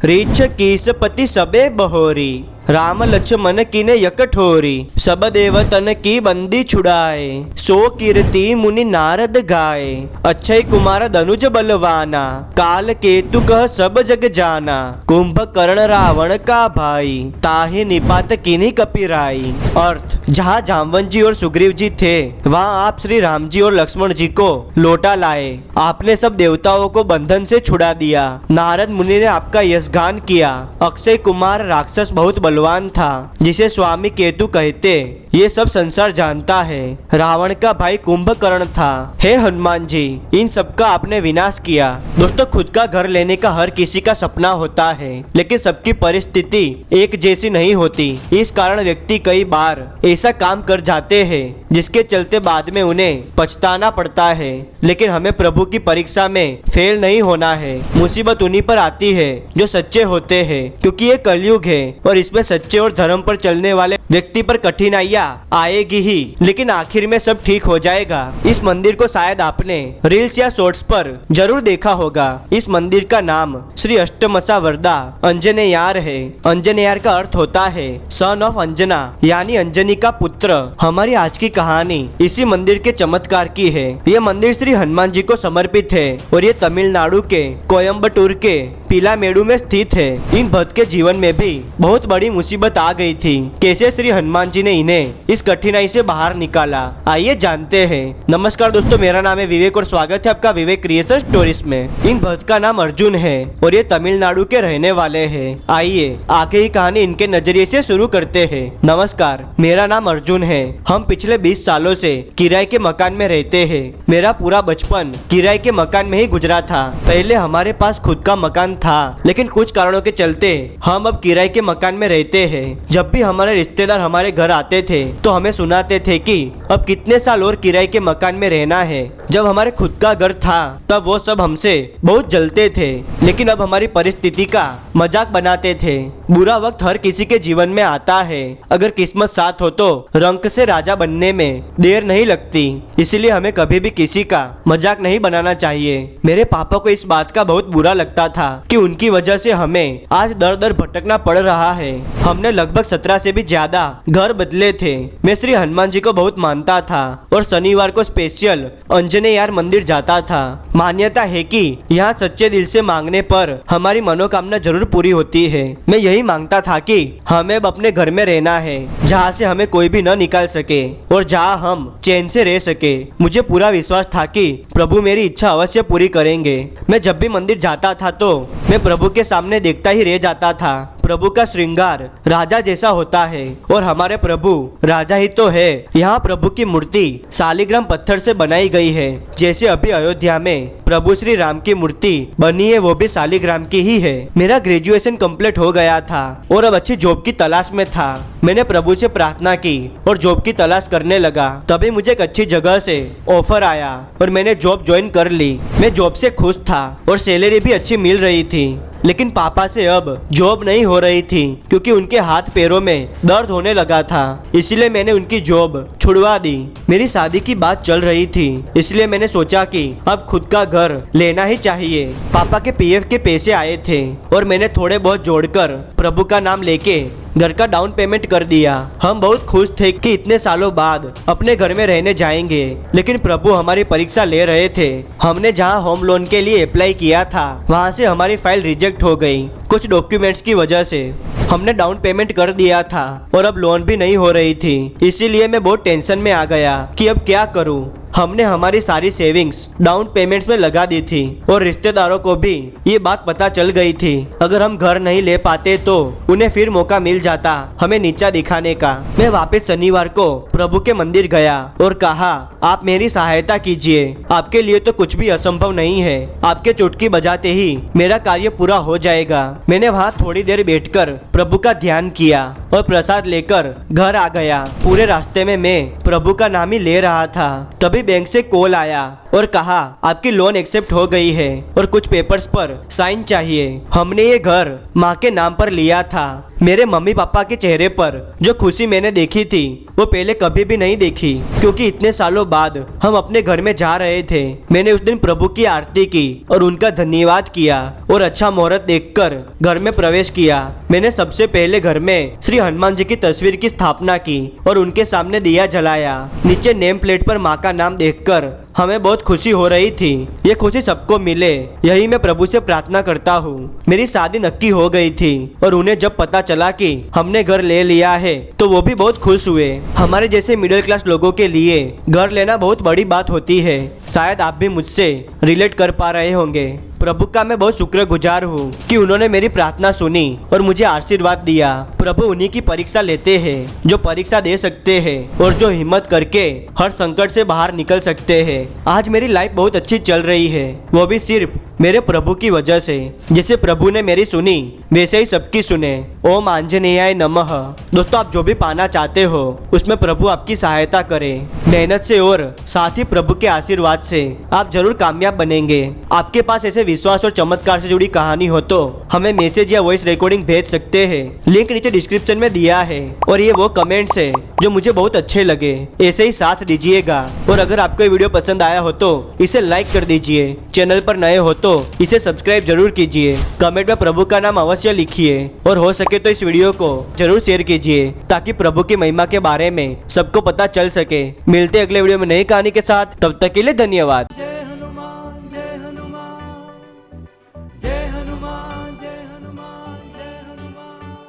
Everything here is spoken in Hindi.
रीछ कीस पति सबे बहोरी, राम लक्ष्मण कीने यकठोरी, सब देवतन की बंदी छुड़ाए, सो कीर्ति मुनि नारद गाए, अक्षय कुमार धनुज बलवाना, काल केतु कह सब जग जाना, कुंभकर्ण रावण का भाई, ताहि निपात कीन्ही कपिराई। अर्थ, जहाँ जामवन जी और सुग्रीव जी थे वहाँ आप श्री राम जी और लक्ष्मण जी को लौटा लाए। आपने सब देवताओं को बंधन से छुड़ा दिया। नारद मुनि ने आपका यशगान किया। अक्षय कुमार राक्षस बहुत बलवान था जिसे स्वामी केतु कहते, ये सब संसार जानता है। रावण का भाई कुंभकर्ण था। हे हनुमान जी, इन सब का आपने विनाश किया। दोस्तों, खुद का घर लेने का हर किसी का सपना होता है, लेकिन सबकी परिस्थिति एक जैसी नहीं होती। इस कारण व्यक्ति कई बार ऐसा काम कर जाते हैं जिसके चलते बाद में उन्हें पछताना पड़ता है। लेकिन हमें प्रभु की परीक्षा में फेल नहीं होना है। मुसीबत उन्हीं पर आती है जो सच्चे होते हैं, क्योंकि ये कलयुग है और इसमें सच्चे और धर्म पर चलने वाले व्यक्ति पर कठिनाइयाँ आएगी ही, लेकिन आखिर में सब ठीक हो जाएगा। इस मंदिर को शायद आपने रील्स या शॉर्ट्स पर जरूर देखा होगा। इस मंदिर का नाम श्री अष्टमसा वरदा अंजनेयार है। अंजनेयार का अर्थ होता है सन ऑफ अंजना, यानी अंजनी का पुत्र। हमारी आज की कहानी इसी मंदिर के चमत्कार की है। ये मंदिर श्री हनुमान जी को समर्पित है और ये तमिलनाडु के कोयम्बटूर के पिलामेडु में स्थित है। इन भक्त के जीवन में भी बहुत बड़ी मुसीबत आ गई थी। कैसे श्री हनुमान जी ने इन्हें इस कठिनाई से बाहर निकाला, आइए जानते हैं। नमस्कार दोस्तों, मेरा नाम है विवेक और स्वागत है आपका विवेक क्रिएशन स्टोरीज में। इन भक्त का नाम अर्जुन है और ये तमिलनाडु के रहने वाले हैं। आइए आगे की कहानी इनके नजरिए से शुरू करते हैं। नमस्कार, मेरा नाम अर्जुन है। हम पिछले 20 सालों से किराए के मकान में रहते हैं। मेरा पूरा बचपन किराए के मकान में ही गुजरा था। पहले हमारे पास खुद का मकान था, लेकिन कुछ कारणों के चलते हम अब किराए के मकान में रहते हैं। जब भी हमारे रिश्तेदार हमारे घर आते थे तो हमें सुनाते थे कि अब कितने साल और किराए के मकान में रहना है। जब हमारे खुद का घर था तब वो सब हमसे बहुत जलते थे, लेकिन अब हमारी परिस्थिति का मजाक बनाते थे। बुरा वक्त हर किसी के जीवन में आता है। अगर किस्मत साथ हो तो रंक से राजा बनने में देर नहीं लगती। इसलिए हमें कभी भी किसी का मजाक नहीं बनाना चाहिए। मेरे पापा को इस बात का बहुत बुरा लगता था कि उनकी वजह से हमें आज दर दर भटकना पड़ रहा है। हमने लगभग 17 से भी ज्यादा घर बदले थे। मैं श्री हनुमान जी को बहुत मानता था और शनिवार को स्पेशल अंजनेयार मंदिर जाता था। मान्यता है कि यहाँ सच्चे दिल से मांगने पर हमारी मनोकामना जरूर पूरी होती है। मैं यही मांगता था कि हमें अब अपने घर में रहना है, जहाँ से हमें कोई भी न निकाल सके और जहाँ हम चैन से रह सके। मुझे पूरा विश्वास था कि प्रभु मेरी इच्छा अवश्य पूरी करेंगे। मैं जब भी मंदिर जाता था तो मैं प्रभु के सामने देखता ही रह जाता था। प्रभु का श्रृंगार राजा जैसा होता है और हमारे प्रभु राजा ही तो है। यहाँ प्रभु की मूर्ति शालिग्राम पत्थर से बनाई गई है। जैसे अभी अयोध्या में प्रभु श्री राम की मूर्ति बनी है, वो भी शालिग्राम की ही है। मेरा ग्रेजुएशन कंप्लीट हो गया था और अब अच्छी जॉब की तलाश में था। मैंने प्रभु से प्रार्थना की और जॉब की तलाश करने लगा। तभी मुझे एक अच्छी जगह से ऑफर आया और मैंने जॉब ज्वाइन कर ली। मैं जॉब से खुश था और सैलरी भी अच्छी मिल रही थी, लेकिन पापा से अब जॉब नहीं हो रही थी क्योंकि उनके हाथ पैरों में दर्द होने लगा था। इसलिए मैंने उनकी जॉब छुड़वा दी। मेरी शादी की बात चल रही थी, इसलिए मैंने सोचा कि अब खुद का घर लेना ही चाहिए। पापा के पीएफ के पैसे आए थे और मैंने थोड़े बहुत जोड़कर प्रभु का नाम लेके घर का डाउन पेमेंट कर दिया। हम बहुत खुश थे कि इतने सालों बाद अपने घर में रहने जाएंगे, लेकिन प्रभु हमारी परीक्षा ले रहे थे। हमने जहां होम लोन के लिए अप्लाई किया था वहां से हमारी फाइल रिजेक्ट हो गई कुछ डॉक्यूमेंट्स की वजह से। हमने डाउन पेमेंट कर दिया था और अब लोन भी नहीं हो रही थी। इसीलिए मैं बहुत टेंशन में आ गया कि अब क्या करूं। हमने हमारी सारी सेविंग्स डाउन पेमेंट्स में लगा दी थी और रिश्तेदारों को भी ये बात पता चल गई थी। अगर हम घर नहीं ले पाते तो उन्हें फिर मौका मिल जाता हमें नीचा दिखाने का। मैं वापस शनिवार को प्रभु के मंदिर गया और कहा, आप मेरी सहायता कीजिए। आपके लिए तो कुछ भी असंभव नहीं है। आपके चुटकी बजाते ही मेरा कार्य पूरा हो जाएगा। मैंने वहाँ थोड़ी देर बैठकर प्रभु का ध्यान किया और प्रसाद लेकर घर आ गया। पूरे रास्ते में मैं प्रभु का नाम ही ले रहा था। तभी बैंक से कॉल आया और कहा आपकी लोन एक्सेप्ट हो गई है और कुछ पेपर्स पर साइन चाहिए। हमने ये घर माँ के नाम पर लिया था। मेरे मम्मी पापा के चेहरे पर जो खुशी मैंने देखी थी वो पहले कभी भी नहीं देखी, क्योंकि इतने सालों बाद हम अपने घर में जा रहे थे। मैंने उस दिन प्रभु की आरती की और उनका धन्यवाद किया और अच्छा मुहूर्त देखकर घर में प्रवेश किया। मैंने सबसे पहले घर में श्री हनुमान जी की तस्वीर की स्थापना की और उनके सामने दिया जलाया। नीचे नेम प्लेट पर माँ का नाम देखकर हमें बहुत खुशी हो रही थी। ये खुशी सबको मिले, यही मैं प्रभु से प्रार्थना करता हूँ। मेरी शादी नक्की हो गई थी और उन्हें जब पता चला कि हमने घर ले लिया है तो वो भी बहुत खुश हुए। हमारे जैसे मिडिल क्लास लोगों के लिए घर लेना बहुत बड़ी बात होती है। शायद आप भी मुझसे रिलेट कर पा रहे होंगे। प्रभु का मैं बहुत शुक्रगुजार हूँ कि उन्होंने मेरी प्रार्थना सुनी और मुझे आशीर्वाद दिया। प्रभु उन्हीं की परीक्षा लेते हैं जो परीक्षा दे सकते हैं और जो हिम्मत करके हर संकट से बाहर निकल सकते हैं। आज मेरी लाइफ बहुत अच्छी चल रही है, वो भी सिर्फ मेरे प्रभु की वजह से। जैसे प्रभु ने मेरी सुनी वैसे ही सबकी सुने। ओम आंजनेयाय नमः। दोस्तों, आप जो भी पाना चाहते हो उसमें प्रभु आपकी सहायता करे। मेहनत से और साथ ही प्रभु के आशीर्वाद से आप जरूर कामयाब बनेंगे। आपके पास ऐसे विश्वास और चमत्कार से जुड़ी कहानी हो तो हमें मैसेज या वॉइस रिकॉर्डिंग भेज सकते हैं। लिंक नीचे डिस्क्रिप्शन में दिया है और ये वो कमेंट्स है जो मुझे बहुत अच्छे लगे। ऐसे ही साथ दीजिएगा और अगर आपको ये वीडियो पसंद आया हो तो इसे लाइक कर दीजिए। चैनल पर नए हो तो इसे सब्सक्राइब जरूर कीजिए। कमेंट में प्रभु का नाम अवश्य लिखिए और हो सके तो इस वीडियो को जरूर शेयर कीजिए ताकि प्रभु की महिमा के बारे में सबको पता चल सके। मिलते अगले वीडियो में नई कहानी के साथ, तब तक के लिए धन्यवाद।